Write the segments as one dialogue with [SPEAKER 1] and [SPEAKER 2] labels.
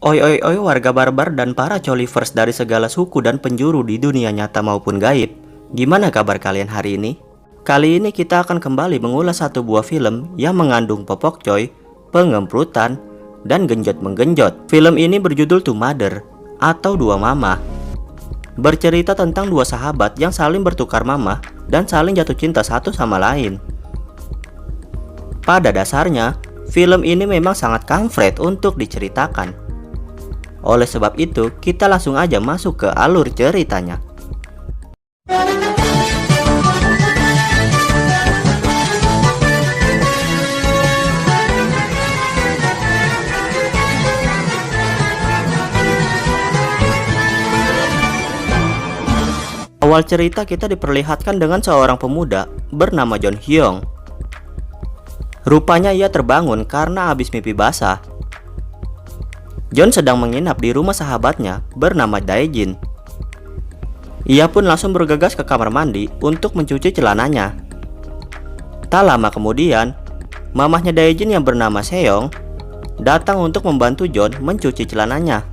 [SPEAKER 1] Oi oi oi warga barbar dan para colivers dari segala suku dan penjuru di dunia nyata maupun gaib. Gimana kabar kalian hari ini? Kali ini kita akan kembali mengulas satu buah film yang mengandung popokcoy, pengemprutan, dan genjot-menggenjot. Film ini berjudul Two Mother atau Dua Mama. Bercerita tentang dua sahabat yang saling bertukar mama dan saling jatuh cinta satu sama lain. Pada dasarnya, film ini memang sangat kampret untuk diceritakan. Oleh sebab itu, kita langsung aja masuk ke alur ceritanya. Awal cerita kita diperlihatkan dengan seorang pemuda bernama John Hyung. Rupanya ia terbangun karena habis mimpi basah. John sedang menginap di rumah sahabatnya bernama Dae-jin. Ia pun langsung bergegas ke kamar mandi untuk mencuci celananya. Tak lama kemudian, mamahnya Dae-jin yang bernama Seong datang untuk membantu John mencuci celananya.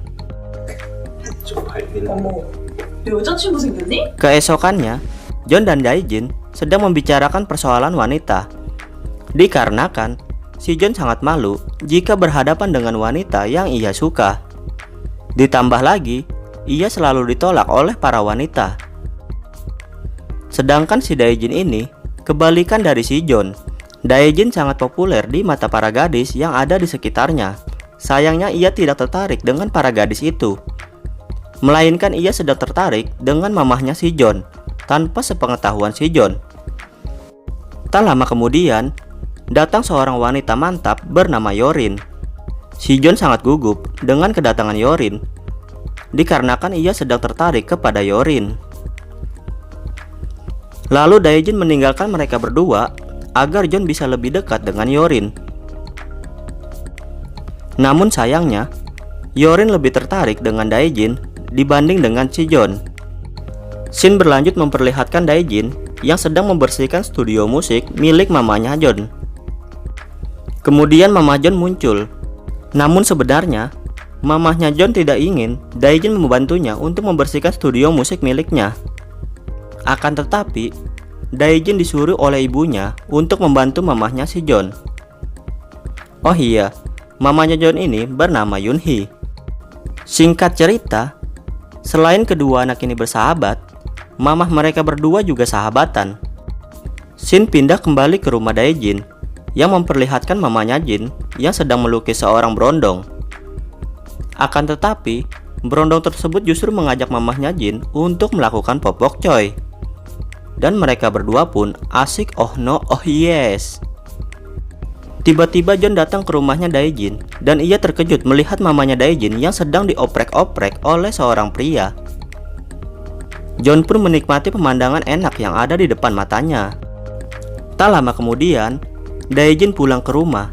[SPEAKER 2] 여자친구 생겼니?
[SPEAKER 1] Keesokannya, John dan Dae-jin sedang membicarakan persoalan wanita. Dikarenakan si John sangat malu jika berhadapan dengan wanita yang ia suka. Ditambah lagi, ia selalu ditolak oleh para wanita. Sedangkan si Dae-jin ini kebalikan dari si John. Dae-jin sangat populer di mata para gadis yang ada di sekitarnya. Sayangnya ia tidak tertarik dengan para gadis itu, melainkan ia sedang tertarik dengan mamahnya si John tanpa sepengetahuan si John. Tak lama kemudian, datang seorang wanita mantap bernama Yorin. Si John sangat gugup dengan kedatangan Yorin, dikarenakan ia sedang tertarik kepada Yorin. Lalu Dae-jin meninggalkan mereka berdua agar John bisa lebih dekat dengan Yorin. Namun sayangnya, Yorin lebih tertarik dengan Dae-jin dibanding dengan si John. Scene berlanjut memperlihatkan Dae-jin yang sedang membersihkan studio musik milik mamanya John. Kemudian mama John muncul. Namun sebenarnya, mamahnya John tidak ingin Dae-jin membantunya untuk membersihkan studio musik miliknya. Akan tetapi, Dae-jin disuruh oleh ibunya untuk membantu mamahnya si John. Oh iya, mamanya John ini bernama Yoon-hee. Singkat cerita, selain kedua anak ini bersahabat, mamah mereka berdua juga sahabatan. Scene pindah kembali ke rumah Dae-jin yang memperlihatkan mamanya Jin yang sedang melukis seorang berondong. Akan tetapi, berondong tersebut justru mengajak mamahnya Jin untuk melakukan popokcoy. Dan mereka berdua pun asik oh no oh yes. Tiba-tiba John datang ke rumahnya Dae-jin dan ia terkejut melihat mamanya Dae-jin yang sedang dioprek-oprek oleh seorang pria. John pun menikmati pemandangan enak yang ada di depan matanya. Tak lama kemudian, Dae-jin pulang ke rumah.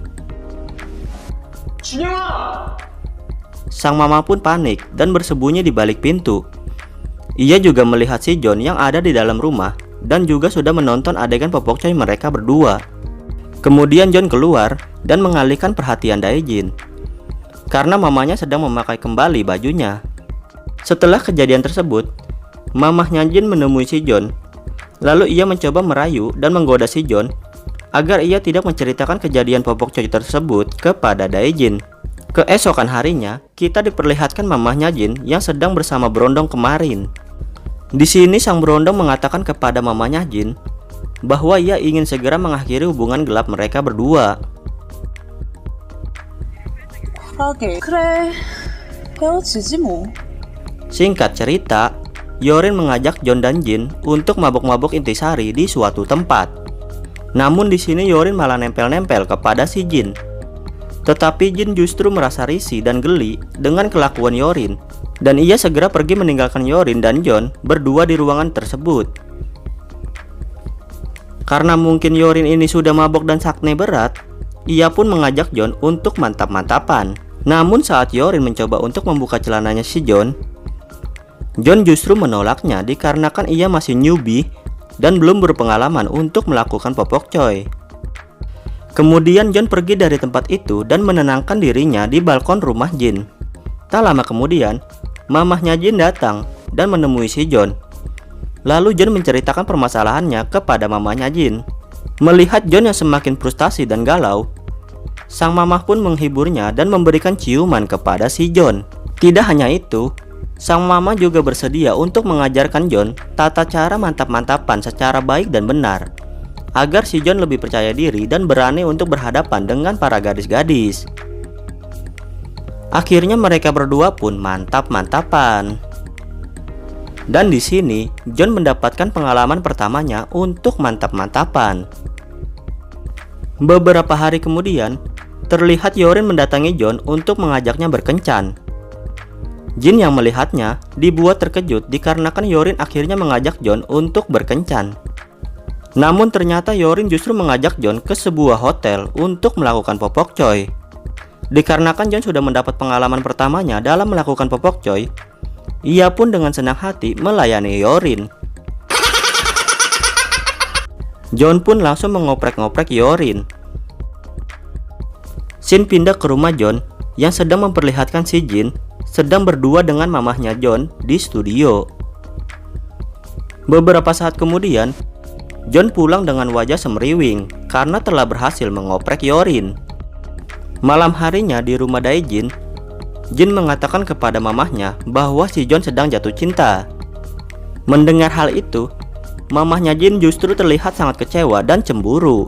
[SPEAKER 1] Sang mama pun panik dan bersembunyi di balik pintu. Ia juga melihat si John yang ada di dalam rumah dan juga sudah menonton adegan popokcoy mereka berdua. Kemudian John keluar dan mengalihkan perhatian Dae-jin karena mamanya sedang memakai kembali bajunya. Setelah kejadian tersebut, mamahnya Jin menemui si John. Lalu ia mencoba merayu dan menggoda si John agar ia tidak menceritakan kejadian popokcoy tersebut kepada Dae-jin. Keesokan harinya, kita diperlihatkan mamahnya Jin yang sedang bersama berondong kemarin. Di sini sang berondong mengatakan kepada mamanya Jin bahwa ia ingin segera mengakhiri hubungan gelap mereka berdua.
[SPEAKER 2] 그래, 헤어지지 뭐.
[SPEAKER 1] Singkat cerita, Yorin mengajak John dan Jin untuk mabok-mabok intisari di suatu tempat. Namun di sini Yorin malah nempel-nempel kepada si Jin. Tetapi Jin justru merasa risih dan geli dengan kelakuan Yorin, dan ia segera pergi meninggalkan Yorin dan John berdua di ruangan tersebut. Karena mungkin Yorin ini sudah mabok dan sakne berat, ia pun mengajak John untuk mantap-mantapan. Namun saat Yorin mencoba untuk membuka celananya si John justru menolaknya dikarenakan ia masih newbie dan belum berpengalaman untuk melakukan popokcoy. Kemudian John pergi dari tempat itu dan menenangkan dirinya di balkon rumah Jin. Tak lama kemudian, mamahnya Jin datang dan menemui si John. Lalu John menceritakan permasalahannya kepada mamahnya Jin. Melihat John yang semakin frustasi dan galau, sang mamah pun menghiburnya dan memberikan ciuman kepada si John. Tidak hanya itu, sang mama juga bersedia untuk mengajarkan John tata cara mantap-mantapan secara baik dan benar, agar si John lebih percaya diri dan berani untuk berhadapan dengan para gadis-gadis. Akhirnya mereka berdua pun mantap-mantapan. Dan di sini John mendapatkan pengalaman pertamanya untuk mantap-mantapan. Beberapa hari kemudian, terlihat Yorin mendatangi John untuk mengajaknya berkencan. Jin yang melihatnya dibuat terkejut dikarenakan Yorin akhirnya mengajak John untuk berkencan. Namun ternyata Yorin justru mengajak John ke sebuah hotel untuk melakukan popok coy. Dikarenakan John sudah mendapat pengalaman pertamanya dalam melakukan popok coy, ia pun dengan senang hati melayani Yorin. John pun langsung mengoprek-ngoprek Yorin. Scene pindah ke rumah John yang sedang memperlihatkan si Jin sedang berdua dengan mamahnya John di studio. Beberapa saat kemudian, John pulang dengan wajah semriwing karena telah berhasil mengoprek Yorin. Malam harinya di rumah Daejin, Jin mengatakan kepada mamahnya bahwa si John sedang jatuh cinta. Mendengar hal itu, mamahnya Jin justru terlihat sangat kecewa dan cemburu.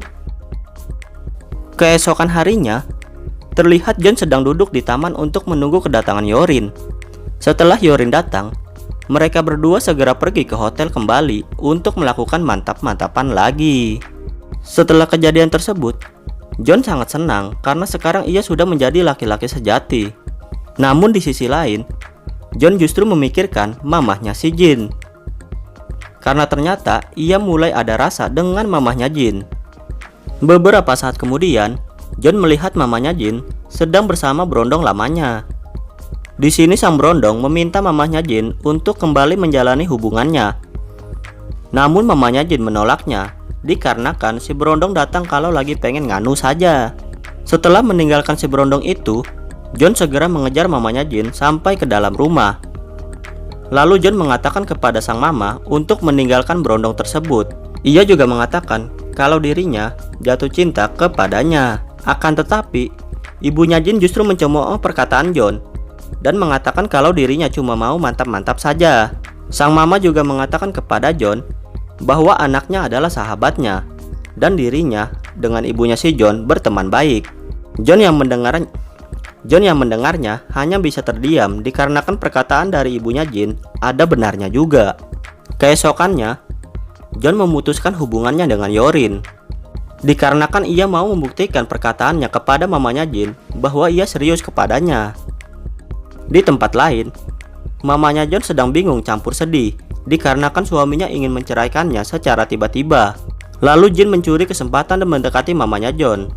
[SPEAKER 1] Keesokan harinya, terlihat John sedang duduk di taman untuk menunggu kedatangan Yorin. Setelah Yorin datang, mereka berdua segera pergi ke hotel kembali untuk melakukan mantap-mantapan lagi. Setelah kejadian tersebut, John sangat senang karena sekarang ia sudah menjadi laki-laki sejati. Namun di sisi lain, John justru memikirkan mamahnya si Jin, karena ternyata ia mulai ada rasa dengan mamahnya Jin. Beberapa saat kemudian, John melihat mamanya Jin sedang bersama berondong lamanya. Di sini sang berondong meminta mamahnya Jin untuk kembali menjalani hubungannya. Namun mamanya Jin menolaknya, dikarenakan si berondong datang kalau lagi pengen nganu saja. Setelah meninggalkan si berondong itu, John segera mengejar mamanya Jin sampai ke dalam rumah. Lalu John mengatakan kepada sang mama untuk meninggalkan berondong tersebut. Ia juga mengatakan kalau dirinya jatuh cinta kepadanya. Akan tetapi, ibunya Jin justru mencemooh perkataan John dan mengatakan kalau dirinya cuma mau mantap-mantap saja. Sang mama juga mengatakan kepada John bahwa anaknya adalah sahabatnya dan dirinya dengan ibunya si John berteman baik. John yang mendengarnya hanya bisa terdiam dikarenakan perkataan dari ibunya Jin ada benarnya juga. Keesokannya, John memutuskan hubungannya dengan Yorin, dikarenakan ia mau membuktikan perkataannya kepada mamanya Jin bahwa ia serius kepadanya. Di tempat lain, mamanya John sedang bingung campur sedih dikarenakan suaminya ingin menceraikannya secara tiba-tiba. Lalu Jin mencuri kesempatan dan mendekati mamanya John.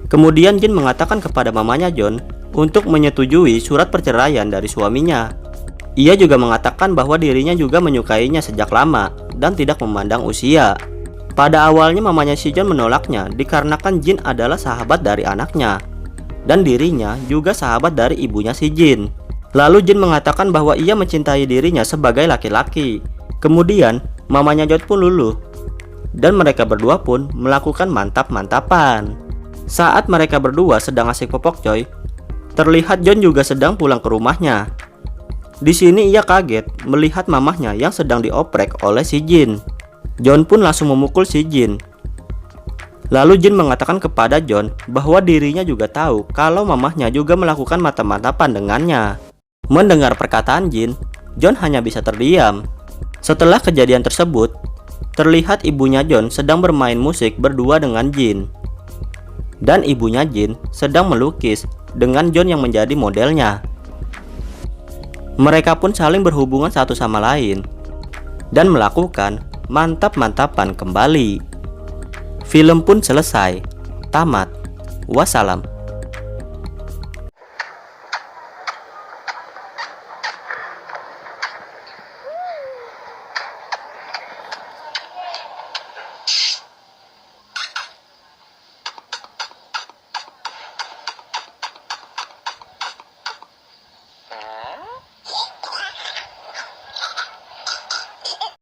[SPEAKER 1] Kemudian Jin mengatakan kepada mamanya John untuk menyetujui surat perceraian dari suaminya. Ia juga mengatakan bahwa dirinya juga menyukainya sejak lama dan tidak memandang usia. Pada awalnya mamanya si John menolaknya dikarenakan Jin adalah sahabat dari anaknya dan dirinya juga sahabat dari ibunya si Jin. Lalu Jin mengatakan bahwa ia mencintai dirinya sebagai laki-laki. Kemudian mamanya John pun luluh dan mereka berdua pun melakukan mantap-mantapan. Saat mereka berdua sedang asik popok coy, terlihat John juga sedang pulang ke rumahnya. Di sini ia kaget melihat mamahnya yang sedang dioprek oleh si Jin. John pun langsung memukul si Jin. Lalu Jin mengatakan kepada John bahwa dirinya juga tahu kalau mamahnya juga melakukan mantap-mantapan dengannya. Mendengar perkataan Jin, John hanya bisa terdiam. Setelah kejadian tersebut, terlihat ibunya John sedang bermain musik berdua dengan Jin. Dan ibunya Jin sedang melukis dengan John yang menjadi modelnya. Mereka pun saling berhubungan satu sama lain dan melakukan mantap-mantapan kembali. Film pun selesai. Tamat. Wassalam.